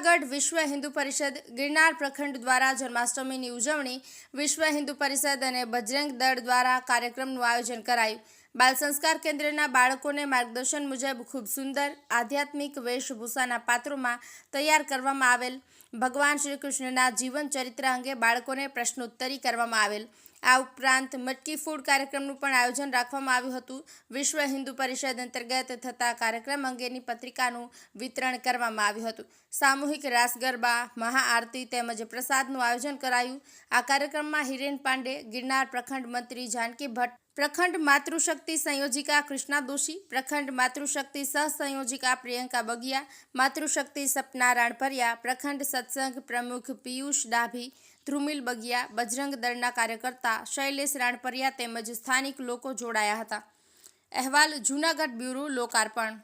જૂનાગઢ વિશ્વ હિન્દુ પરિષદ ગિરનાર પ્રખંડ દ્વારા જન્માષ્ટમીની ઉજવણી વિશ્વ હિન્દુ પરિષદ અને બજરંગ દળ દ્વારા કાર્યક્રમનું આયોજન કરાયું। બાલ સંસ્કાર કેન્દ્રના બાળકોને માર્ગદર્શન મુજબ ખૂબ સુંદર આધ્યાત્મિક વેશભૂષાના પાત્રોમાં તૈયાર કરવામાં આવેલ। ભગવાન શ્રી કૃષ્ણના જીવન ચરિત્ર અંગે બાળકોને પ્રશ્નોત્તરી કરવામાં આવેલ। આ ઉપરાંત મટકી ફૂડ કાર્યક્રમનું પણ આયોજન રાખવામાં આવ્યું હતું। વિશ્વ હિન્દુ પરિષદ અંતર્ગત થતા કાર્યક્રમ અંગેની પત્રિકાનું વિતરણ કરવામાં આવ્યું હતું। સામૂહિક રાસ ગરબા, મહાઆરતી તેમજ પ્રસાદનું આયોજન કરાયું। આ કાર્યક્રમમાં હિરેન પાંડે, ગિરનાર પ્રખંડ મંત્રી જાનકી ભટ્ટ, પ્રખંડ માતૃશક્તિ સંયોજિકા કૃષ્ણા દોશી, પ્રખંડ માતૃશક્તિ સહસંયોજિકા પ્રિયંકા બગિયા, માતૃશક્તિ સપના રાણપરિયા, પ્રખંડ સત્સંગ પ્રમુખ પિયુષ ડાભી, ધ્રુમિલ બગિયા, બજરંગ દળના કાર્યકર્તા શૈલેષ રાણપરિયા તેમજ સ્થાનિક લોકો જોડાયા હતા। અહેવાલ જૂનાગઢ બ્યુરો લોકાર્પણ।